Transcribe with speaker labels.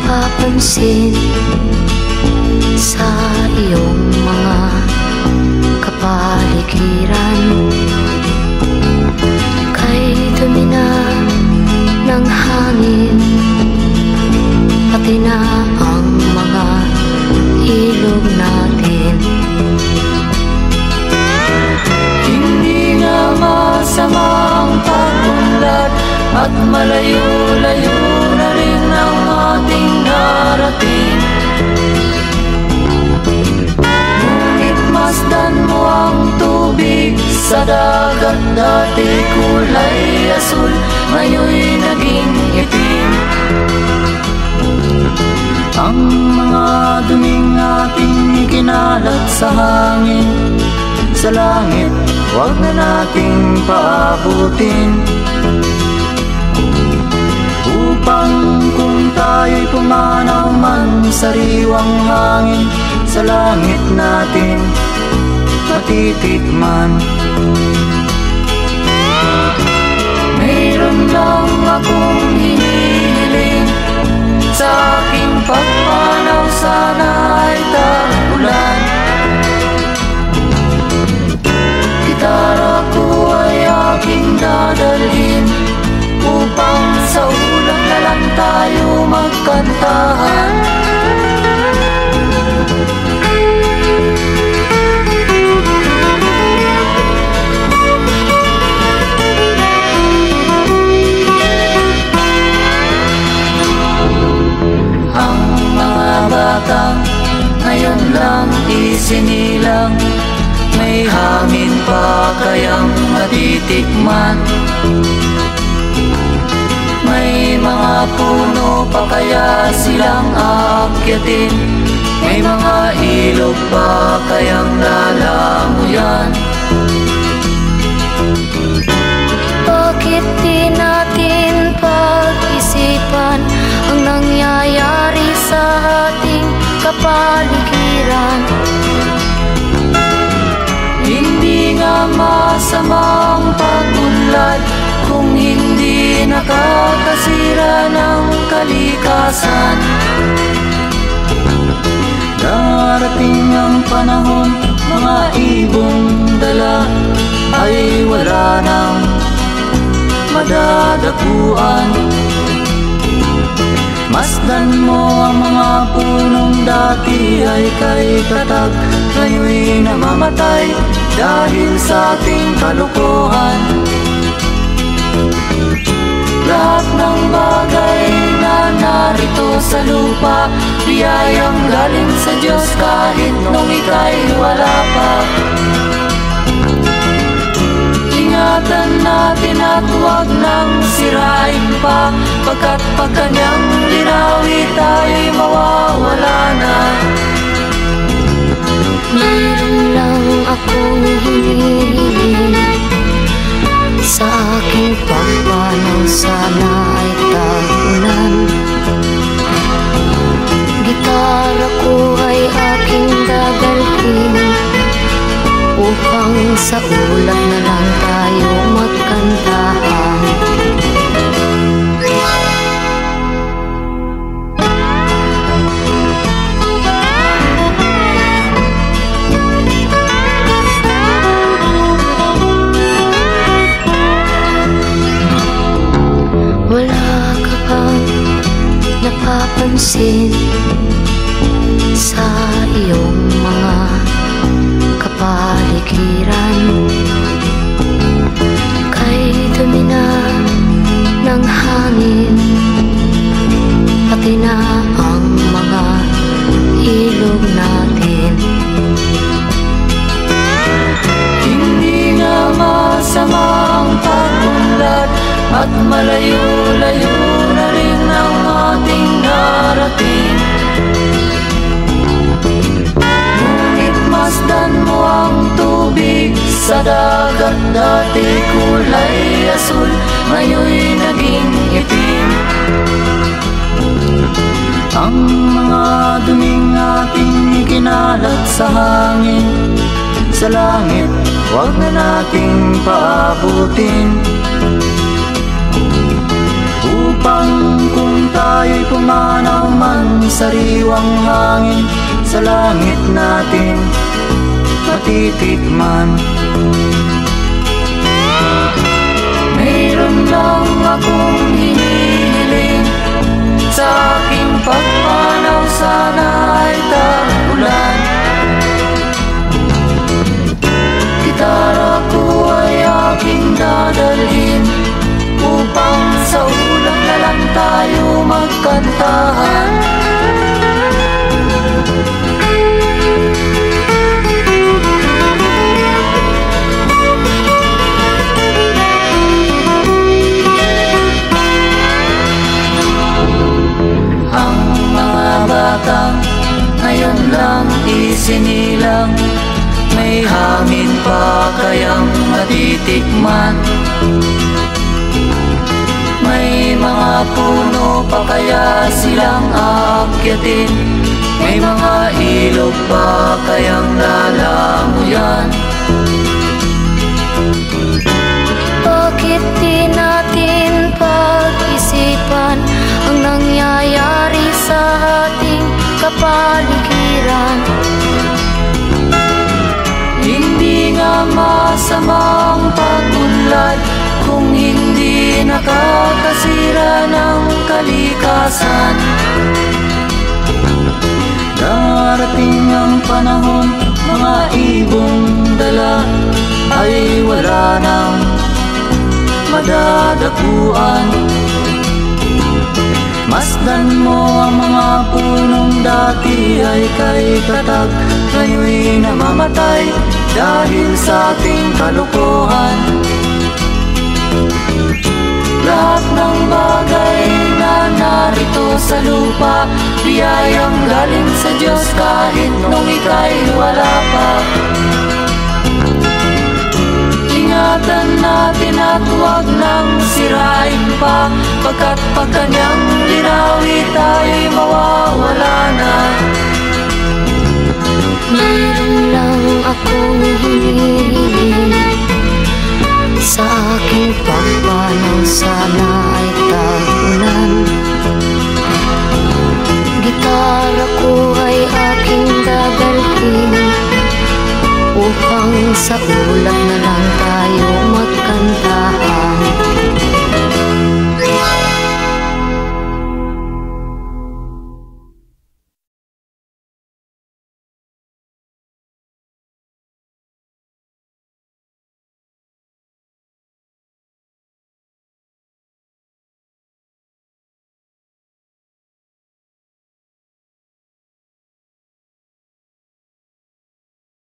Speaker 1: napapansin sa iyong mga kapaligiran. Kay dumi na ng hangin, pati na ang mga ilog natin.
Speaker 2: Hindi nga masama ang pag-unlad, at malayo-layo na rin ang ating narating. Ngunit masdan mo ang tubig sa dagat, dati kulay asul, ngayon'y naging itim. Ang mga duming ating kinalat sa hangin, sa langit, huwag na nating paabutin. Upang kung tayo'y pumanaw man sa sariwang hangin, sa langit natin matitikman. Mayroon lang akong hinihiling, sa aking pagpanaw sana ay tag-ulan. Gitara ko ay aking dadalhin, upang sa ulan na lang tayo magkantahan. Ang mga batang ngayon lang isinilang, may hangin pa kayang matitikman? May mga puno pa kaya silang aakyatin? May mga ilog pa kayang lalamuyan?
Speaker 1: Bakit di natin pag-isipan ang nangyayari sa ating kapaligiran?
Speaker 2: Hindi nga masamang pag-unlad kung hindi nakakasira ng kalikasan. Darating ang panahon, mga ibong dala ay wala nang madadapuan. Masdan mo ang mga punong dati ay kay tatag, ngayon'y namamatay dahil sa ating kalukuhan. Lahat ng bagay na narito sa lupa, biyayang galing sa Diyos kahit nung ika'y wala pa. Ingatan natin at huwag nang sirain pa, pagkat pag kanyang linawi tayo'y mawawala na.
Speaker 1: Mayroon lang akong hinihiling, sa aking pagpanaw sana ay tag-ulan. Gitara ko ay aking dadalhin, upang sa ulan na lang tayo magkantahan. Wala ka bang napapansin sa iyong mga kapaligiran? Kay dumi na ng hangin, pati na ang mga ilog natin.
Speaker 2: Hindi nga masama ang pag-unlad, at malayo-layo na rin ang ating narating. Ngunit masdan mo ang tubig sa dagat, dati kulay asul, ngayon'y naging itim. Ang mga duming ating kinalat sa hangin, sa langit, huwag na nating paabutin. Upang kung tayo'y pumanaw man sariwang hangin sa langit natin matitikman. Mayroon lang akong hinihiling, sa aking pagpanaw sana ay tagulan. Gitara ko ay aking dadalhin, upang sa ulan na lang tayo magkantahan. Ngayon lang isinilang, may hangin pa kayang matitikman? May mga puno pa kaya silang aakyatin? May mga ilog pa kayang lalamuyan?
Speaker 1: Bakit di natin pag-isipan ang nangyayari sa ating kapaligiran?
Speaker 2: Hindi nga masamang pagunlad kung hindi nakakasira ng kalikasan. Darating ang panahon, mga ibong dala ay wala nang madadapuan. Masdan mo ang mga punong dati ay kay tatag, ngayon'y namamatay dahil sa ating kalokohan. Lahat ng bagay na narito sa lupa, biyayang galing sa Diyos kahit nung ika'y wala pa. Ingatan natin at huwag nang sirain pa, pagkat pag kanyang linawi tayo'y mawawala na.
Speaker 1: Mayroon lang akong hinihiling, sa aking pagpanaw sana ay tagulan. Gitara ko ay aking dadalhin, upang sa ulap na lang tayo